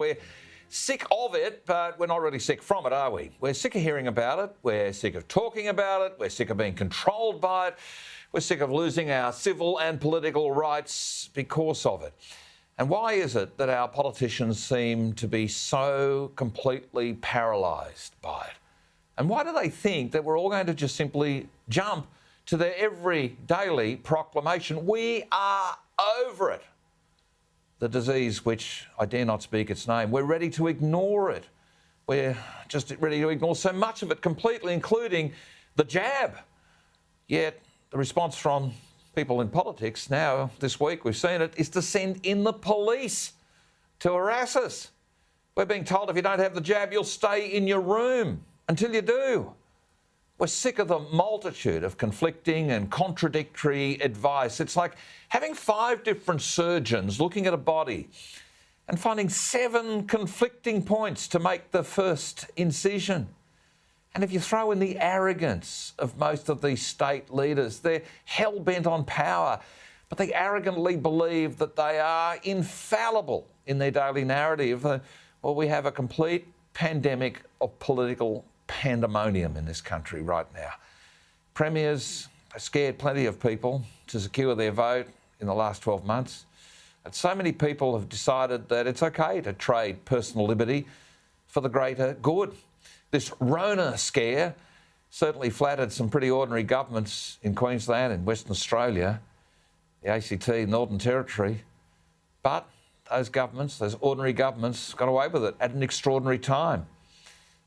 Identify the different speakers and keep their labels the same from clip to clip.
Speaker 1: We're sick of it, but we're not really sick from it, are we? We're sick of hearing about it. We're sick of talking about it. We're sick of being controlled by it. We're sick of losing our civil and political rights because of it. And why is it that our politicians seem to be so completely paralysed by it? And why do they think that we're all going to just simply jump to their every daily proclamation? We are over it. The disease which I dare not speak its name. We're ready to ignore it. We're just ready to ignore so much of it completely, including the jab. Yet the response from people in politics now, this week we've seen it, is to send in the police to harass us. We're being told if you don't have the jab, you'll stay in your room until you do. We're sick of the multitude of conflicting and contradictory advice. It's like having 5 different surgeons looking at a body and finding 7 conflicting points to make the first incision. And if you throw in the arrogance of most of these state leaders, they're hell-bent on power, but they arrogantly believe that they are infallible in their daily narrative. Well, we have a complete pandemic of political pandemonium in this country right now. Premiers have scared plenty of people to secure their vote in the last 12 months. And so many people have decided that it's okay to trade personal liberty for the greater good. This Rona scare certainly flattered some pretty ordinary governments in Queensland and Western Australia, the ACT, Northern Territory. But those governments, those ordinary governments, got away with it at an extraordinary time.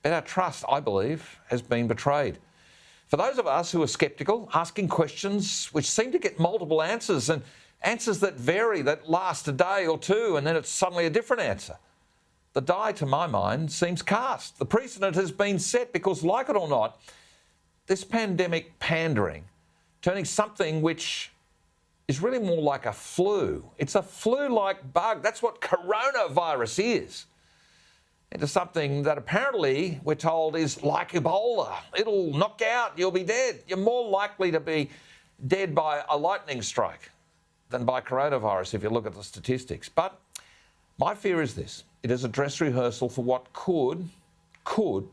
Speaker 1: But our trust, I believe, has been betrayed. For those of us who are sceptical, asking questions which seem to get multiple answers, and answers that vary, that last a day or two, and then it's suddenly a different answer, the die, to my mind, seems cast. The precedent has been set because, like it or not, this pandemic pandering, turning something which is really more like a flu, it's a flu-like bug, that's what coronavirus is, into something that apparently we're told is like Ebola. It'll knock you out, you'll be dead. You're more likely to be dead by a lightning strike than by coronavirus if you look at the statistics. But my fear is this: it is a dress rehearsal for what could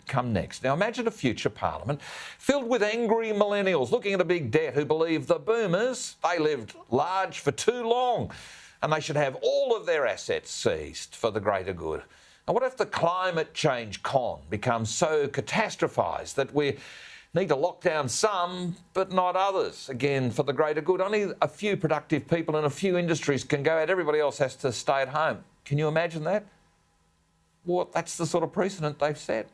Speaker 1: come next. Now imagine a future parliament filled with angry millennials looking at a big debt who believe the boomers, they lived large for too long and they should have all of their assets seized for the greater good. And what if the climate change con becomes so catastrophised that we need to lock down some but not others, again for the greater good? Only a few productive people in a few industries can go out, everybody else has to stay at home. Can you imagine that? Well, that's the sort of precedent they've set.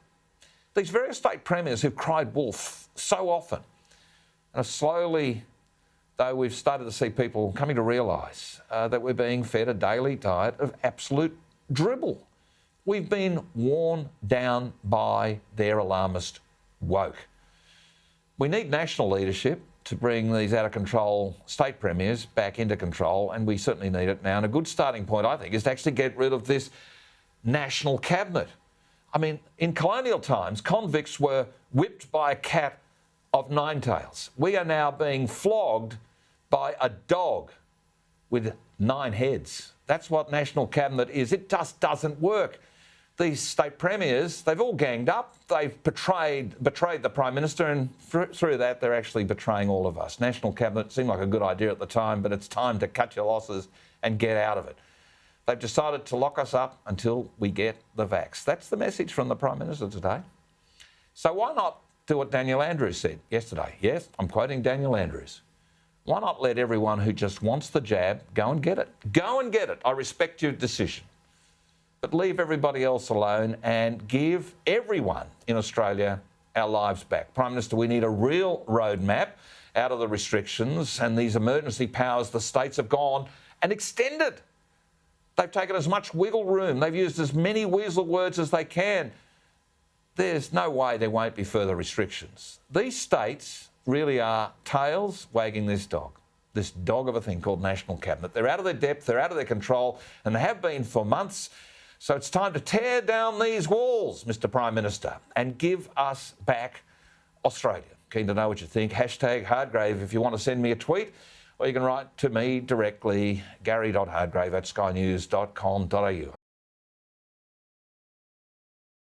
Speaker 1: These various state premiers who've cried wolf so often, and slowly, though, we've started to see people coming to realise that we're being fed a daily diet of absolute dribble. We've been worn down by their alarmist woke. We need national leadership to bring these out-of-control state premiers back into control, and we certainly need it now. And a good starting point, I think, is to actually get rid of this national cabinet. I mean, in colonial times, convicts were whipped by a cat of 9 tails. We are now being flogged by a dog with 9 heads. That's what national cabinet is. It just doesn't work. These state premiers, they've all ganged up. They've betrayed the Prime Minister, and through that, they're actually betraying all of us. National cabinet seemed like a good idea at the time, but it's time to cut your losses and get out of it. They've decided to lock us up until we get the vax. That's the message from the Prime Minister today. So why not do what Daniel Andrews said yesterday? Yes, I'm quoting Daniel Andrews. Why not let everyone who just wants the jab go and get it? Go and get it. I respect your decision. But leave everybody else alone and give everyone in Australia our lives back. Prime Minister, we need a real roadmap out of the restrictions and these emergency powers the states have gone and extended. They've taken as much wiggle room. They've used as many weasel words as they can. There's no way there won't be further restrictions. These states really are tails wagging this dog of a thing called national cabinet. They're out of their depth, they're out of their control, and they have been for months. So it's time to tear down these walls, Mr. Prime Minister, and give us back Australia. Keen to know what you think. #Hardgrave if you want to send me a tweet, or you can write to me directly, gary.hardgrave@skynews.com.au.